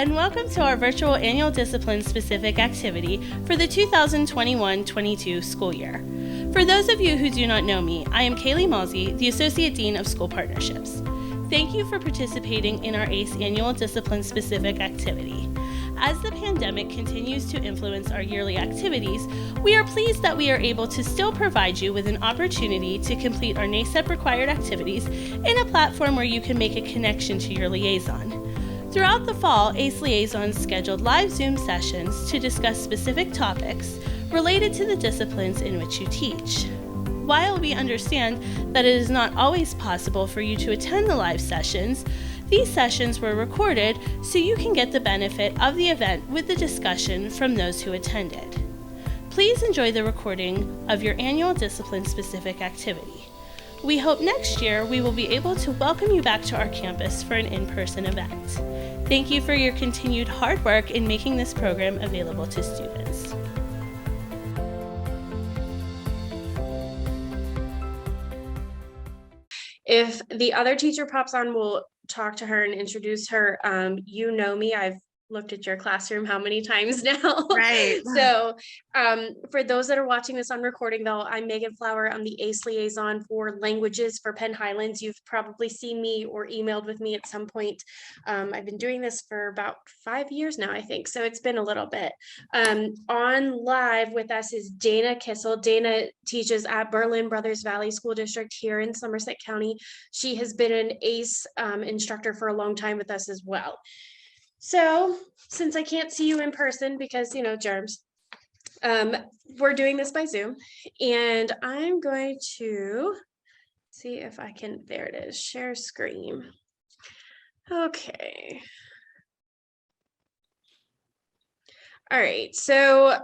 and welcome to our virtual annual discipline-specific activity for the 2021-22 school year. For those of you who do not know me, I am Kaylee Malsey, the Associate Dean of School Partnerships. Thank you for participating in our ACE annual discipline-specific activity. As the pandemic continues to influence our yearly activities, we are pleased that we are able to still provide you with an opportunity to complete our NACEP required activities in a platform where you can make a connection to your liaison. Throughout the fall, ACE Liaisons scheduled live Zoom sessions to discuss specific topics related to the disciplines in which you teach. While we understand that it is not always possible for you to attend the live sessions, these sessions were recorded so you can get the benefit of the event with the discussion from those who attended. Please enjoy the recording of your annual discipline-specific activity. We hope next year we will be able to welcome you back to our campus for an in-person event. Thank you for your continued hard work in making this program available to students. If the other teacher pops on, we'll talk to her and introduce her. You know me, I've looked at your classroom how many times now? Right. So for those that are watching this on recording though, I'm Megan Flower. I'm the ACE liaison for languages for Penn Highlands. You've probably seen me or emailed with me at some point. I've been doing this for about 5 years now, I think. So it's been a little bit. On live with us is Dana Kissel. Dana teaches at Berlin Brothers Valley School District here in Somerset County. She has been an ACE instructor for a long time with us as well. So since I can't see you in person because, you know, germs, we're doing this by Zoom, and I'm going to see if I can, there it is, share screen. Okay. All right, so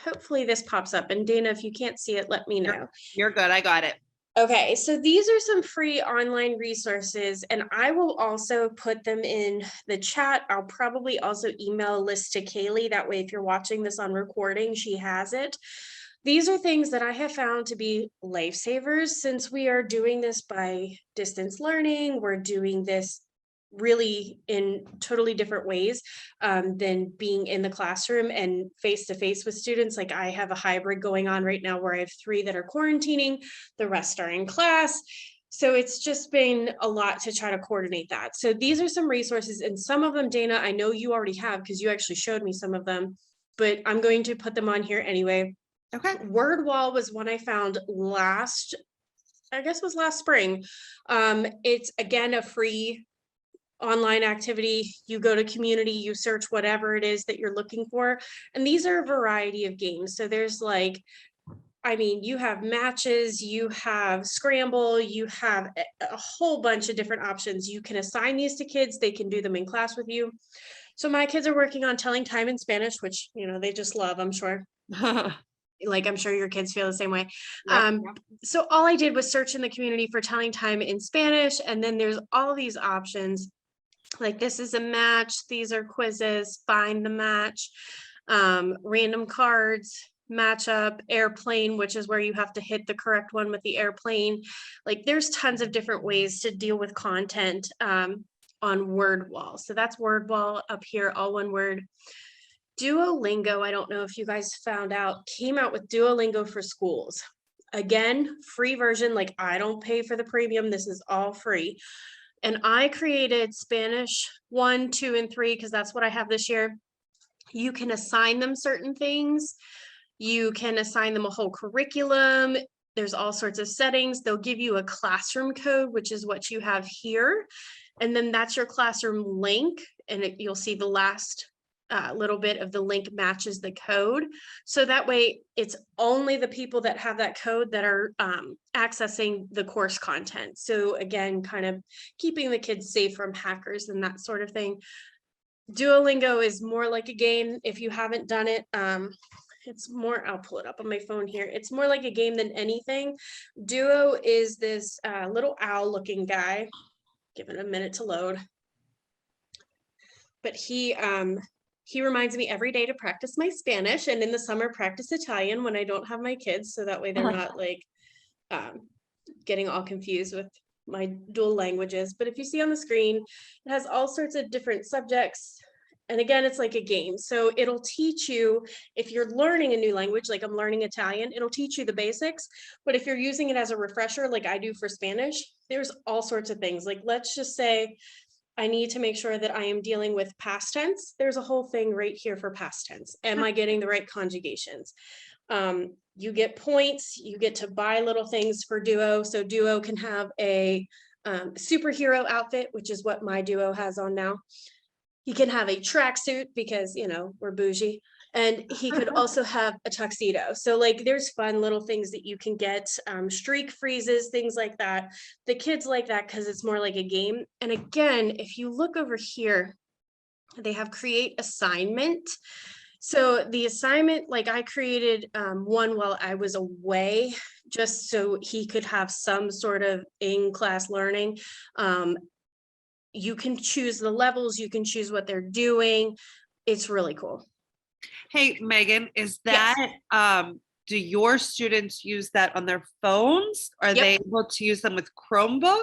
hopefully this pops up, and Dana, if you can't see it, let me know. You're good, I got it. Okay, so these are some free online resources, and I will also put them in the chat. I'll probably also email a list to Kaylee. That way, if you're watching this on recording, she has it. These are things that I have found to be lifesavers since we are doing this by distance learning. We're doing this really in totally different ways than being in the classroom and face-to-face with students. Like I have a hybrid going on right now where I have 3 that are quarantining, the rest are in class. So it's just been a lot to try to coordinate that. So these are some resources, and some of them, Dana, I know you already have because you actually showed me some of them, but I'm going to put them on here anyway. Okay. WordWall was one I found last spring. It's again a free online activity. You go to community, you search whatever it is that you're looking for, and these are a variety of games. So there's like, I mean, you have matches, you have scramble, you have a whole bunch of different options. You can assign these to kids, they can do them in class with you. So my kids are working on telling time in Spanish, which, you know, they just love, I'm sure. Like, I'm sure your kids feel the same way. Yep. So all I did was search in the community for telling time in Spanish, and then there's all these options. Like this is a match, these are quizzes, find the match, random cards, matchup, airplane, which is where you have to hit the correct one with the airplane. Like there's tons of different ways to deal with content on WordWall. So that's WordWall up here, all one word. Duolingo, I don't know if you guys found out, came out with Duolingo for schools. Again, free version, like I don't pay for the premium, this is all free. And I created Spanish 1, 2, and 3 because that's what I have this year. You can assign them certain things. You can assign them a whole curriculum. There's all sorts of settings. They'll give you a classroom code, which is what you have here. And then that's your classroom link. And you'll see the last little bit of the link matches the code. So that way it's only the people that have that code that are accessing the course content. So again, kind of keeping the kids safe from hackers and that sort of thing. Duolingo is more like a game. If you haven't done it, it's more, I'll pull it up on my phone here. It's more like a game than anything. Duo is this little owl looking guy. Give it a minute to load. But he reminds me every day to practice my Spanish, and in the summer practice Italian when I don't have my kids, so that way they're not like getting all confused with my dual languages. But if you see on the screen, it has all sorts of different subjects And again, it's like a game. So it'll teach you, if you're learning a new language, like I'm learning Italian, it'll teach you the basics. But if you're using it as a refresher, like I do for Spanish, there's all sorts of things. Like, let's just say I need to make sure that I am dealing with past tense. There's a whole thing right here for past tense. Am I getting the right conjugations? You get points, you get to buy little things for Duo. So Duo can have a superhero outfit, which is what my Duo has on now. He can have a tracksuit because, you know, we're bougie. And he could also have a tuxedo. So like there's fun little things that you can get, streak freezes, things like that. The kids like that because it's more like a game. And again, if you look over here, they have create assignment. So the assignment, like I created one while I was away, just so he could have some sort of in-class learning. You can choose the levels, you can choose what they're doing. It's really cool. Hey, Megan, is that, do your students use that on their phones? Are they able to use them with Chromebooks?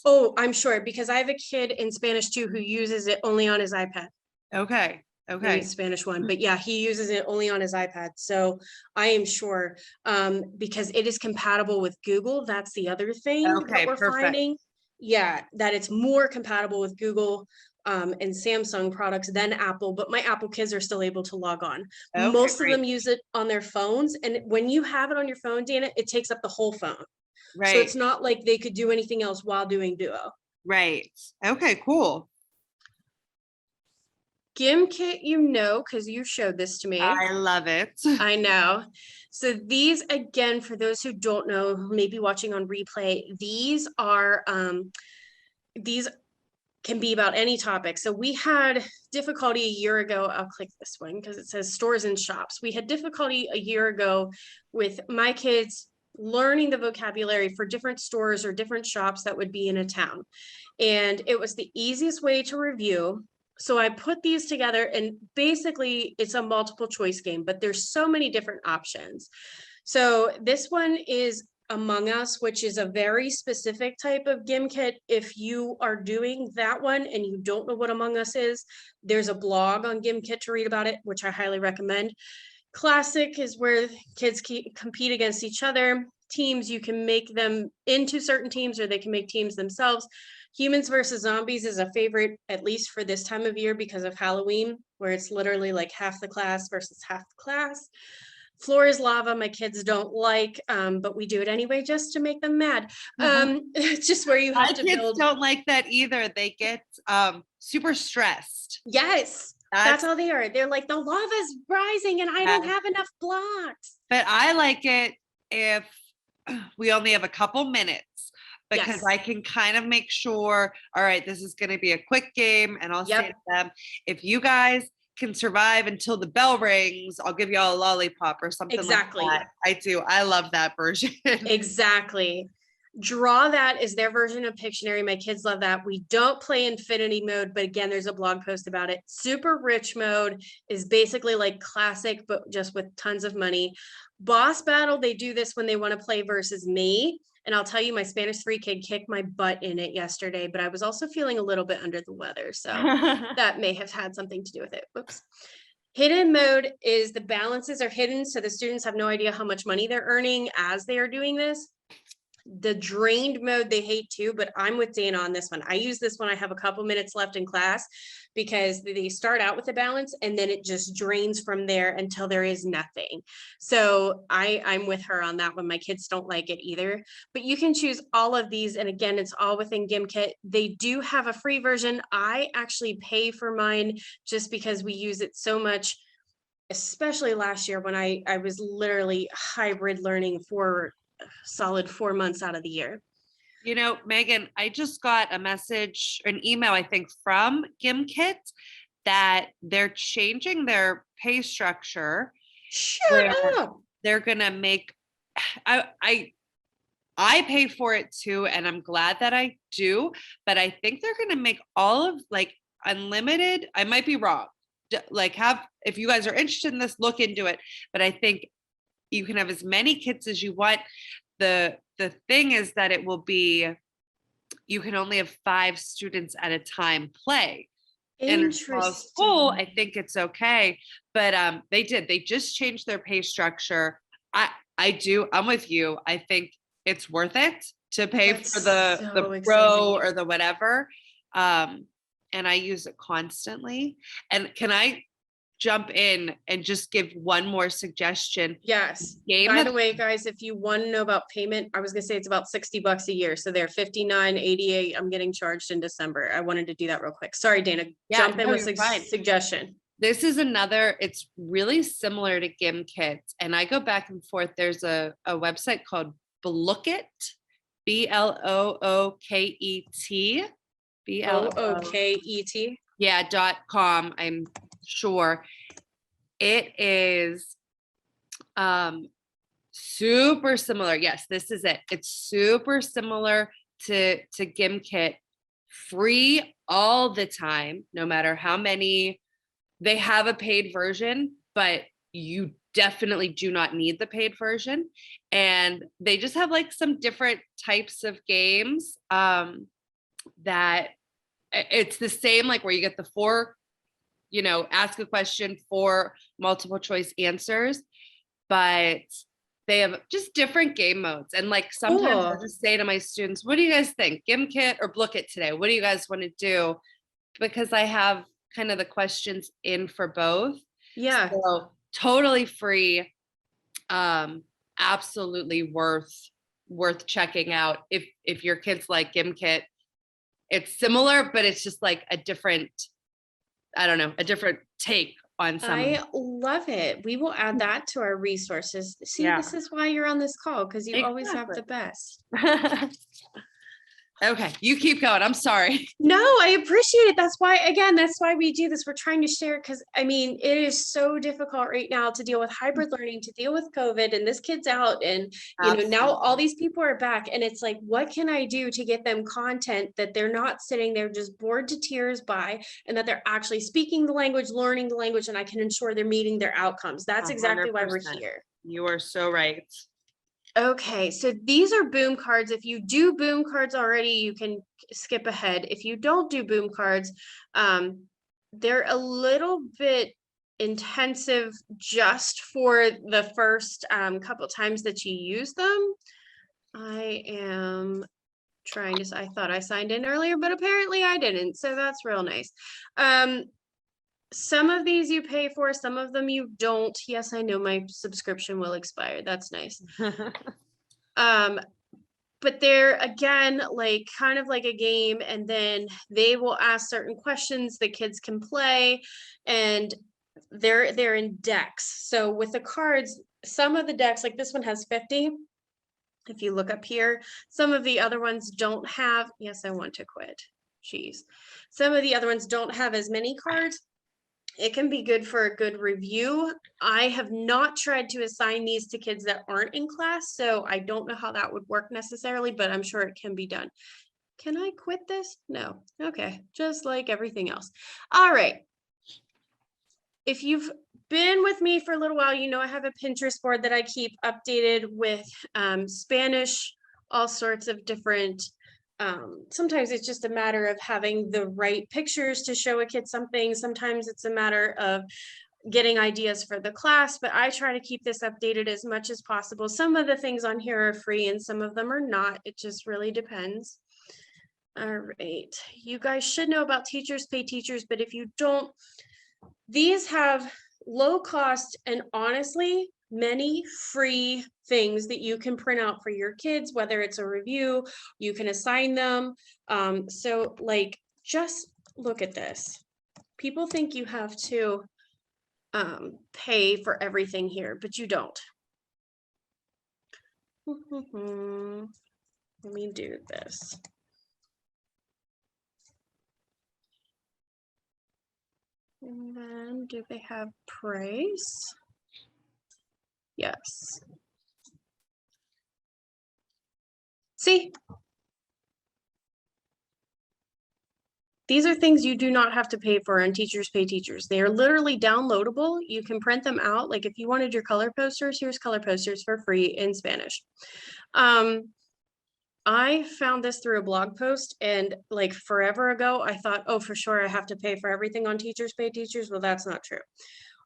Oh, I'm sure, because I have a kid in Spanish too who uses it only on his iPad. Okay. Okay. SpanishOne, but yeah, he uses it only on his iPad. So I am sure, because it is compatible with Google. That's the other thing that we're finding. Yeah, that it's more compatible with Google and Samsung products than Apple, but my Apple kids are still able to log on. Most of them use it on their phones. And when you have it on your phone, Dana, it takes up the whole phone. Right. So it's not like they could do anything else while doing Duo. Right. Okay, cool. Gimp Kit, you know, because you showed this to me. I love it. I know. So these, again, for those who don't know, maybe watching on replay, these can be about any topic. So we had difficulty a year ago. I'll click this one because it says stores and shops. We had difficulty a year ago with my kids learning the vocabulary for different stores or different shops that would be in a town. And it was the easiest way to review. So I put these together and basically it's a multiple choice game, but there's so many different options. So this one is Among Us, which is a very specific type of Gimkit. If you are doing that one and you don't know what Among Us is, there's a blog on Gimkit to read about it, which I highly recommend. Classic is where kids compete against each other. Teams, you can make them into certain teams or they can make teams themselves. Humans versus Zombies is a favorite, at least for this time of year because of Halloween, where it's literally like half the class versus half the class. Floor is Lava, my kids don't like, but we do it anyway just to make them mad. It's just where you have to build. My kids don't like that either. They get super stressed. Yes, that's how they are. They're like, the lava's rising and I don't have enough blocks. But I like it if we only have a couple minutes. Because I can kind of make sure, all right, this is going to be a quick game. And I'll say to them, if you guys can survive until the bell rings, I'll give you all a lollipop or something like that. I do. I love that version. Exactly. Draw That is their version of Pictionary. My kids love that. We don't play Infinity mode, but again, there's a blog post about it. Super Rich mode is basically like classic, but just with tons of money. Boss Battle, they do this when they want to play versus me. And I'll tell you, my Spanish 3 kid kicked my butt in it yesterday, but I was also feeling a little bit under the weather. So that may have had something to do with it. Whoops. Hidden mode is the balances are hidden. So the students have no idea how much money they're earning as they are doing this. The drained mode they hate too, but I'm with Dana on this one. I use this when I have a couple minutes left in class because they start out with a balance and then it just drains from there until there is nothing. So I'm with her on that one. My kids don't like it either, but you can choose all of these. And again, it's all within Gimkit. They do have a free version. I actually pay for mine just because we use it so much, especially last year when I was literally hybrid learning for solid 4 months out of the year. You know, Megan, I just got a message, an email, I think, from Gimkit that they're changing their pay structure. Shut up. They're gonna make I pay for it too, and I'm glad that I do, but I think they're gonna make all of like unlimited. I might be wrong. Like, if you guys are interested in this, look into it. But I think you can have as many kits as you want. The thing is that it will be, you can only have 5 students at a time play. in a small school, I Interesting. think it's okay. But they just changed their pay structure. I'm with you. I think it's worth it to pay That's for so the pro exciting. or the whatever. And I use it constantly. And can I jump in and just give one more suggestion? Yes. Game By that the way, guys, if you want to know about payment, I was gonna say it's about $60 a year. So they're 59.88. I'm getting charged in December. I wanted to do that real quick. Sorry, Dana. yeah, Jump in no, with you're fine. suggestion. This is another, it's really similar to Gimkit. And I go back and forth. There's a website called Blookit, Blooket, OOKET. yeah, .com, I'm sure. It is super similar. Yes, this is it. It's super similar to Gimkit, free all the time, no matter how many. They have a paid version, but you definitely do not need the paid version. And they just have like some different types of games that it's the same, like where you get the four, ask a question, for multiple choice answers, but they have just different game modes. And like sometimes I'll Cool. just say to my students, what do you guys think? Gimkit or Blookit today? What do you guys want to do? Because I have kind of the questions in for both. Yeah. So totally free. Absolutely worth checking out if your kids like Gimkit. It's similar, but it's just like a different, I don't know, a different take on some. I love it. We will add that to our resources. See, Yeah. this is why you're on this call, because you always have the Exactly. best. Okay, you keep going. I'm sorry. No, I appreciate it. That's why we do this. We're trying to share, because I mean, it is so difficult right now to deal with hybrid learning, to deal with COVID, and this kid's out, and now all these people are back, and it's like, what can I do to get them content that they're not sitting there just bored to tears by, and that they're actually speaking the language, learning the language, and I can ensure they're meeting their outcomes. That's exactly why we're 100%. here. You are so right. Okay, so these are boom cards. If you do boom cards already, you can skip ahead. If you don't do boom cards, they're a little bit intensive just for the first couple times that you use them. I am trying to, I thought I signed in earlier, but apparently I didn't. So that's real nice. Some of these you pay for, some of them you don't. Yes, I know my subscription will expire. That's nice. But they're, again, like kind of like a game, and then they will ask certain questions the kids can play, and they're in decks. So with the cards, some of the decks, like this one has 50. If you look up here, some of the other ones don't have, yes, I want to quit. Jeez. Some of the other ones don't have as many cards. It can be good for a good review. I have not tried to assign these to kids that aren't in class, so I don't know how that would work necessarily, but I'm sure it can be done. Can I quit this? No. Okay, just like everything else. All right. If you've been with me for a little while, I have a Pinterest board that I keep updated with Spanish, all sorts of different. Sometimes it's just a matter of having the right pictures to show a kid something. Sometimes it's a matter of getting ideas for the class, but I try to keep this updated as much as possible. Some of the things on here are free and some of them are not. It just really depends. All right. You guys should know about Teachers Pay Teachers, but if you don't, these have low cost and honestly many free things that you can print out for your kids, whether it's a review, you can assign them. So like, just look at this. People think you have to pay for everything here, but you don't. Let me do this. And then do they have price? Yes. See? These are things you do not have to pay for on Teachers Pay Teachers. They are literally downloadable. You can print them out. Like if you wanted your color posters, here's color posters for free in Spanish. I found this through a blog post, and like forever ago, I thought, oh, for sure, I have to pay for everything on Teachers Pay Teachers. Well, that's not true.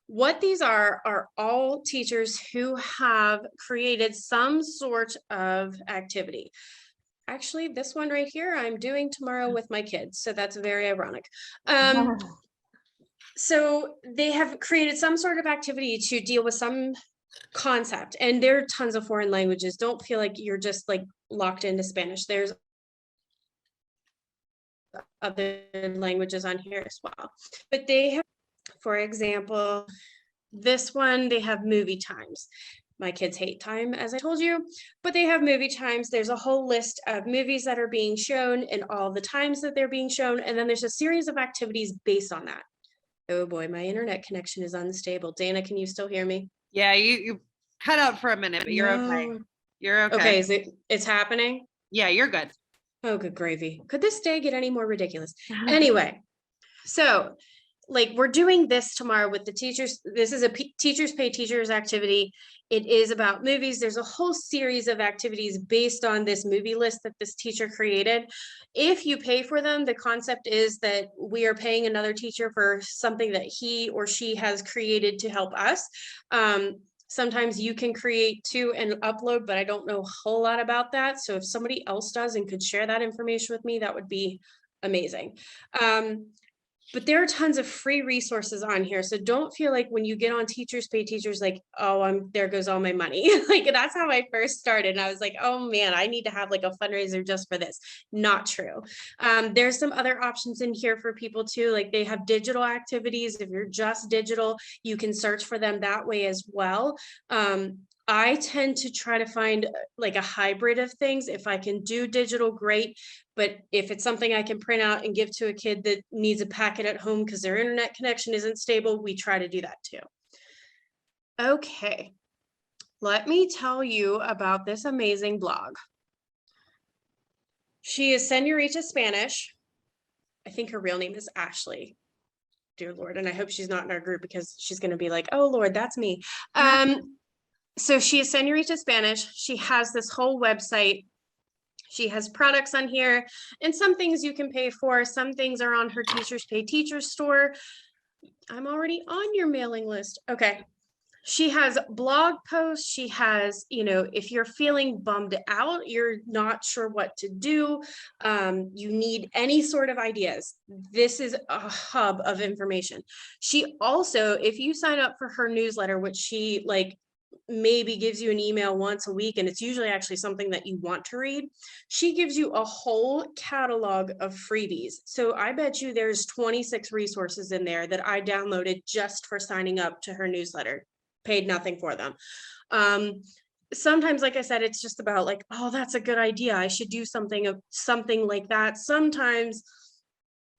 What these are all teachers who have created some sort of activity. Actually, this one right here, I'm doing tomorrow with my kids, so that's very ironic. So they have created some sort of activity to deal with some concept, and there are tons of foreign languages. Don't feel like you're just like locked into Spanish. There's other languages on here as well. But they have, for example, this one, they have movie times. My kids hate time, as I told you, but they have movie times. There's a whole list of movies that are being shown and all the times that they're being shown. And then there's a series of activities based on that. Oh boy, my internet connection is unstable. Dana, can you still hear me? Yeah, you cut out for a minute, but you're okay. No. You're okay. Okay, it's happening? Yeah, you're good. Oh, good gravy. Could this day get any more ridiculous? Anyway, so like we're doing this tomorrow with the teachers. This is a Teachers Pay Teachers activity. It is about movies. There's a whole series of activities based on this movie list that this teacher created. If you pay for them, the concept is that we are paying another teacher for something that he or she has created to help us. Sometimes you can create too and upload, but I don't know a whole lot about that. So if somebody else does and could share that information with me, that would be amazing. But there are tons of free resources on here. So don't feel like when you get on Teachers Pay Teachers, like, oh, there goes all my money. Like that's how I first started. And I was like, oh man, I need to have like a fundraiser just for this. Not true. There's some other options in here for people too. Like they have digital activities. If you're just digital, you can search for them that way as well. I tend to try to find like a hybrid of things. If I can do digital, great. But if it's something I can print out and give to a kid that needs a packet at home because their internet connection isn't stable, we try to do that too. Okay, let me tell you about this amazing blog. She is Senora Spanish. I think her real name is Ashley. Dear Lord, and I hope she's not in our group because she's going to be like, oh Lord, that's me. So she is Senorita Spanish. She has this whole website. She has products on here and some things you can pay for. Some things are on her Teachers Pay Teachers store. I'm already on your mailing list. Okay. She has blog posts. She has, if you're feeling bummed out, you're not sure what to do, you need any sort of ideas, this is a hub of information. She also, if you sign up for her newsletter, which she maybe gives you an email once a week, and it's usually actually something that you want to read, she gives you a whole catalog of freebies. So I bet you there's 26 resources in there that I downloaded just for signing up to her newsletter. Paid nothing for them. Sometimes, like I said, it's just about like, oh, that's a good idea, I should do something like that. Sometimes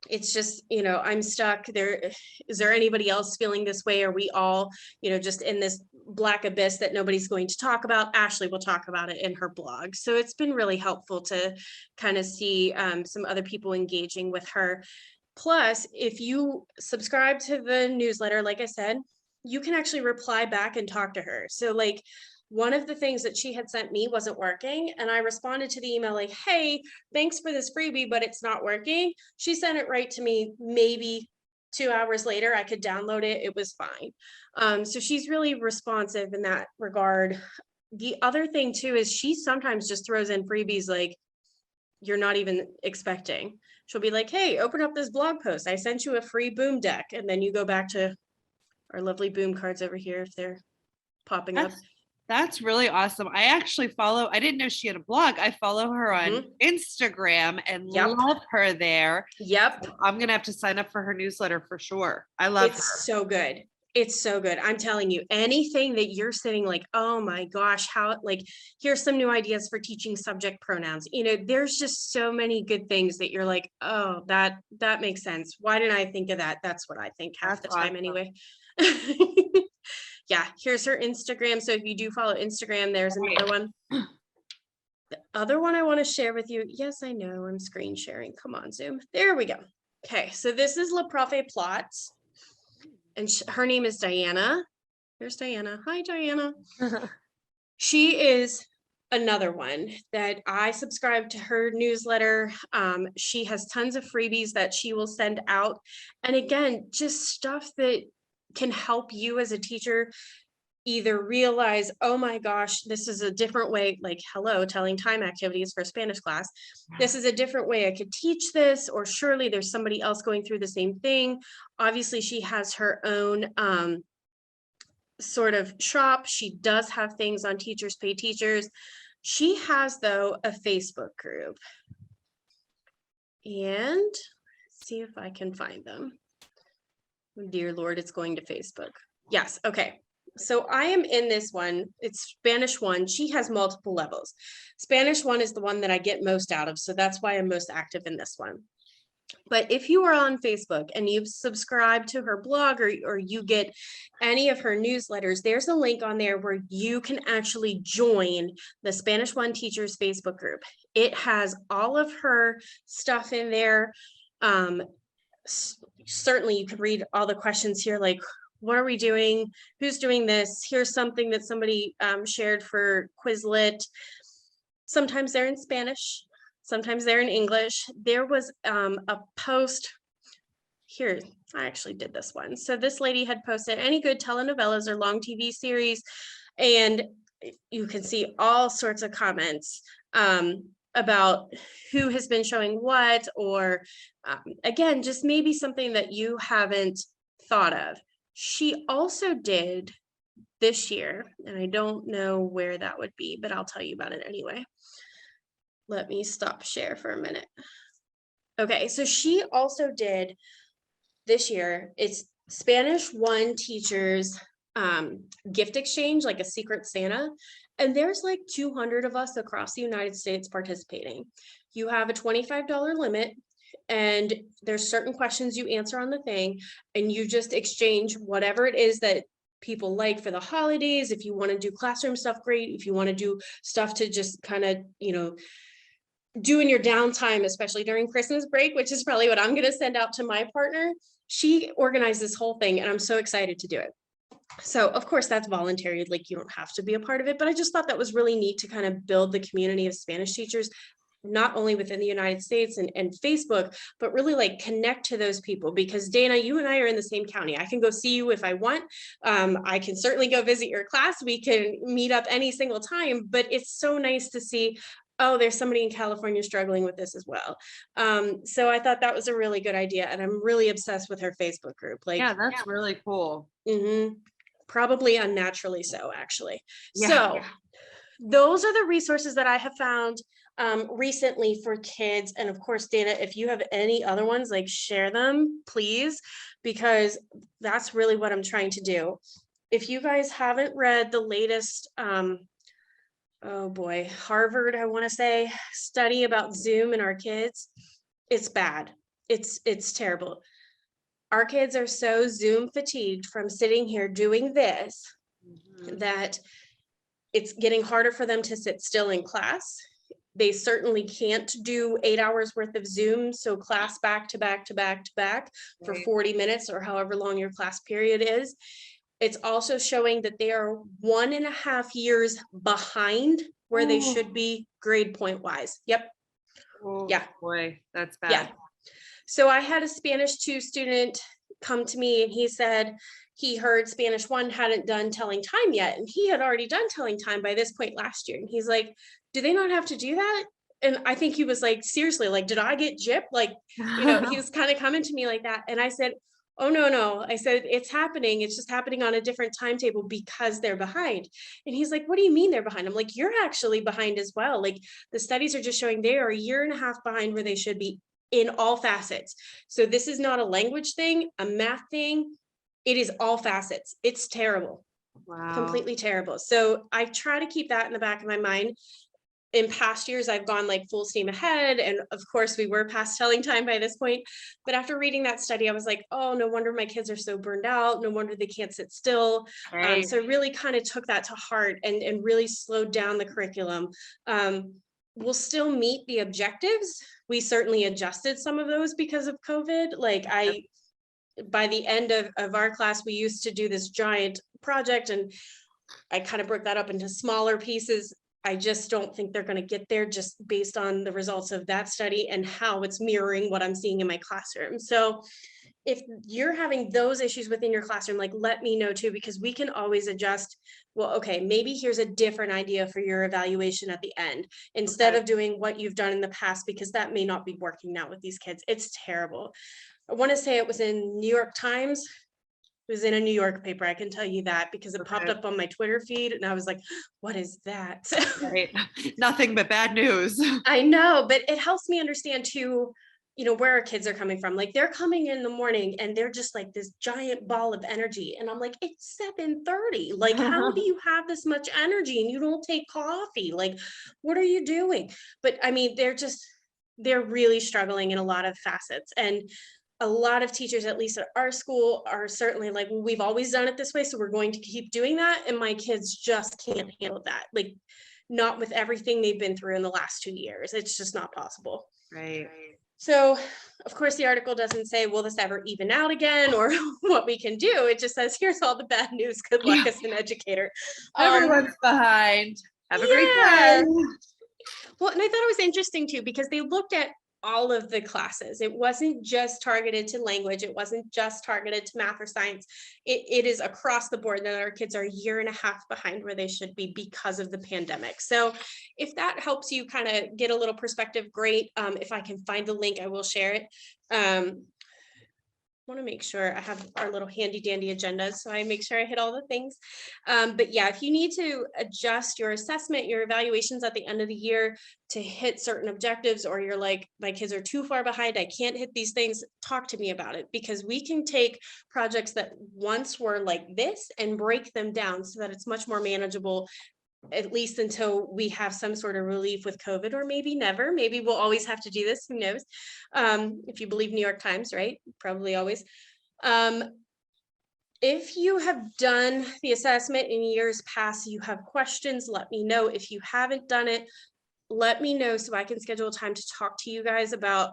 it's just, I'm stuck there. Is there anybody else feeling this way? Are we all, just in this black abyss that nobody's going to talk about? Ashley will talk about it in her blog. So it's been really helpful to kind of see some other people engaging with her. Plus, if you subscribe to the newsletter, like I said, you can actually reply back and talk to her. So like one of the things that she had sent me wasn't working, and I responded to the email like, hey, thanks for this freebie, but it's not working. She sent it right to me. Maybe 2 hours later, I could download it. It was fine. So she's really responsive in that regard. The other thing too is she sometimes just throws in freebies like you're not even expecting. She'll be like, hey, open up this blog post. I sent you a free boom deck. And then you go back to our lovely boom cards over here if they're popping up. That's really awesome. I didn't know she had a blog. I follow her on Instagram and love her there. Yep. So I'm going to have to sign up for her newsletter for sure. I love her. So good. It's so good. I'm telling you, anything that you're sitting like, oh my gosh, how, here's some new ideas for teaching subject pronouns. There's just so many good things that you're like, oh, that makes sense. Why didn't I think of that? That's what I think half the time anyway. Yeah, here's her Instagram. So if you do follow Instagram, there's another one. The other one I want to share with you. Yes, I know I'm screen sharing. Come on, Zoom. There we go. Okay, so this is La Profe Plots. And her name is Diana. There's Diana. Hi, Diana. She is another one that I subscribe to her newsletter. She has tons of freebies that she will send out. And again, just stuff that can help you as a teacher either realize, oh my gosh, this is a different way, like, hello, telling time activities for Spanish class. This is a different way I could teach this, or surely there's somebody else going through the same thing. Obviously, she has her own sort of shop. She does have things on Teachers Pay Teachers. She has, though, a Facebook group. And let's see if I can find them. Dear Lord, it's going to Facebook. Yes, okay. So I am in this one. It's SpanishOne. She has multiple levels. SpanishOne is the one that I get most out of, so that's why I'm most active in this one. But if you are on Facebook and you've subscribed to her blog, or you get any of her newsletters, there's a link on there where you can actually join the SpanishOne Teachers Facebook group. It has all of her stuff in there. Certainly you could read all the questions here, like, what are we doing? Who's doing this? Here's something that somebody shared for Quizlet. Sometimes they're in Spanish. Sometimes they're in English. There was a post here. I actually did this one. So this lady had posted any good telenovelas or long TV series, and you can see all sorts of comments about who has been showing what, or again, just maybe something that you haven't thought of. She also did this year, and I don't know where that would be, but I'll tell you about it anyway. Let me stop share for a minute. Okay, so she also did this year, it's SpanishOne Teachers gift exchange, like a Secret Santa. And there's like 200 of us across the United States participating. You have a $25 limit, and there's certain questions you answer on the thing, and you just exchange whatever it is that people like for the holidays. If you want to do classroom stuff, great. If you want to do stuff to just kind of, do in your downtime, especially during Christmas break, which is probably what I'm going to send out to my partner. She organized this whole thing, and I'm so excited to do it. So of course that's voluntary, like you don't have to be a part of it, but I just thought that was really neat to kind of build the community of Spanish teachers, not only within the United States and Facebook, but really like connect to those people. Because Dana, you and I are in the same county. I can go see you if I want. I can certainly go visit your class. We can meet up any single time, but it's so nice to see, oh, there's somebody in California struggling with this as well. So I thought that was a really good idea. And I'm really obsessed with her Facebook group. Like, yeah, that's really cool. Probably unnaturally so, actually. Yeah. So those are the resources that I have found recently for kids. And of course, Dana, if you have any other ones, like share them, please, because that's really what I'm trying to do. If you guys haven't read the latest, oh boy, Harvard, I want to say, study about Zoom and our kids, it's bad. It's terrible. Our kids are so Zoom fatigued from sitting here doing this that it's getting harder for them to sit still in class. They certainly can't do 8 hours worth of Zoom. So class back to back to back to back for 40 minutes or however long your class period is. It's also showing that they are 1.5 years behind where they should be grade point wise. Yep. Oh, yeah. Boy, that's bad. Yeah. So I had a Spanish 2 student come to me, and he said he heard SpanishOne hadn't done telling time yet. And he had already done telling time by this point last year. And he's like, do they not have to do that? And I think he was like, seriously, like, did I get gypped? Like, he was kind of coming to me like that. And I said, oh, no. I said, it's happening. It's just happening on a different timetable because they're behind. And he's like, what do you mean they're behind? I'm like, you're actually behind as well. Like, the studies are just showing they are 1.5 years behind where they should be in all facets. So this is not a language thing, a math thing. It is all facets. It's terrible. Wow. Completely terrible. So I try to keep that in the back of my mind. In past years, I've gone like full steam ahead. And of course we were past telling time by this point. But after reading that study, I was like, oh, no wonder my kids are so burned out. No wonder they can't sit still. Right. So I really kind of took that to heart and really slowed down the curriculum. We'll still meet the objectives. We certainly adjusted some of those because of COVID. Like by the end of our class, we used to do this giant project, and I kind of broke that up into smaller pieces. I just don't think they're going to get there just based on the results of that study and how it's mirroring what I'm seeing in my classroom. So if you're having those issues within your classroom, like, let me know too, because we can always adjust. Well, okay, maybe here's a different idea for your evaluation at the end, instead of doing what you've done in the past, because that may not be working now with these kids. It's terrible. I want to say it was in New York Times. It was in a New York paper. I can tell you that because it popped up on my Twitter feed and I was like, what is that? Right. Nothing but bad news. I know, but it helps me understand too, where our kids are coming from. Like, they're coming in the morning and they're just like this giant ball of energy. And I'm like, it's 7:30. Like, how do you have this much energy and you don't take coffee? Like, what are you doing? But I mean, they're really struggling in a lot of facets. And a lot of teachers, at least at our school, are certainly like, well, we've always done it this way, so we're going to keep doing that. And my kids just can't handle that. Like, not with everything they've been through in the last 2 years. It's just not possible. Right. So, of course, the article doesn't say, will this ever even out again, or what we can do? It just says, here's all the bad news. Good luck as an educator. Everyone's behind. Have a great day. Well, and I thought it was interesting too, because they looked at all of the classes. It wasn't just targeted to language. It wasn't just targeted to math or science. It is across the board that our kids are a year and a half behind where they should be because of the pandemic. So if that helps you kind of get a little perspective, great. If I can find the link, I will share it. Want to make sure I have our little handy dandy agendas, so I make sure I hit all the things. But yeah, if you need to adjust your assessment, your evaluations at the end of the year to hit certain objectives, or you're like, my kids are too far behind, I can't hit these things, talk to me about it, because we can take projects that once were like this and break them down so that it's much more manageable, at least until we have some sort of relief with COVID, or maybe never. Maybe we'll always have to do this, who knows? If you believe New York Times, right? Probably always. If you have done the assessment in years past, you have questions, let me know. If you haven't done it, let me know so I can schedule time to talk to you guys about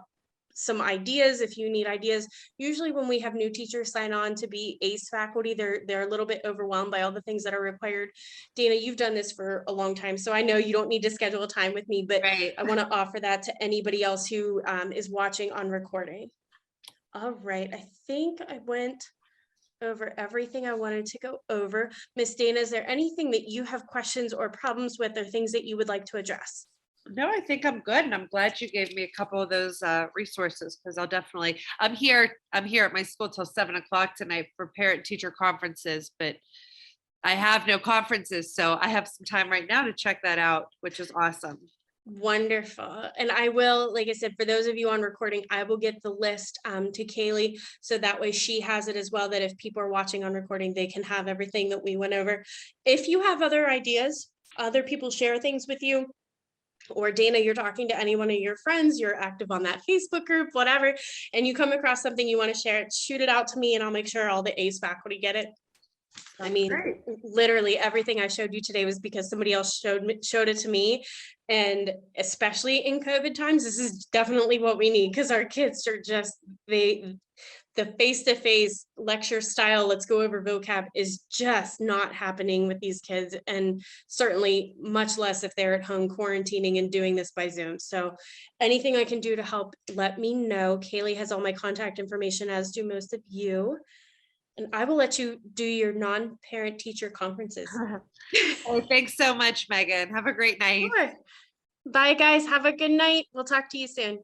some ideas. If you need ideas, usually when we have new teachers sign on to be ACE faculty, they're a little bit overwhelmed by all the things that are required. Dana, you've done this for a long time, so I know you don't need to schedule a time with me, but right. I want to offer that to anybody else who is watching on recording. All right, I think I went over everything I wanted to go over. Miss Dana, is there anything that you have questions or problems with, or things that you would like to address? No, I think I'm good. And I'm glad you gave me a couple of those resources, because I'm here at my school till 7:00 tonight for parent teacher conferences, but I have no conferences. So I have some time right now to check that out, which is awesome. Wonderful. And I will, like I said, for those of you on recording, I will get the list to Kaylee, so that way she has it as well, that if people are watching on recording, they can have everything that we went over. If you have other ideas, other people share things with you, or Dana, you're talking to any one of your friends, you're active on that Facebook group, whatever, and you come across something you want to share, shoot it out to me and I'll make sure all the ACE faculty get it. I mean, great. Literally everything I showed you today was because somebody else showed it to me. And especially in COVID times, this is definitely what we need, because our kids are just, the face-to-face lecture style, let's go over vocab, is just not happening with these kids, and certainly much less if they're at home quarantining and doing this by Zoom. So anything I can do to help, let me know. Kaylee has all my contact information, as do most of you. And I will let you do your non-parent teacher conferences. Oh, thanks so much, Megan. Have a great night. Sure. Bye, guys. Have a good night. We'll talk to you soon.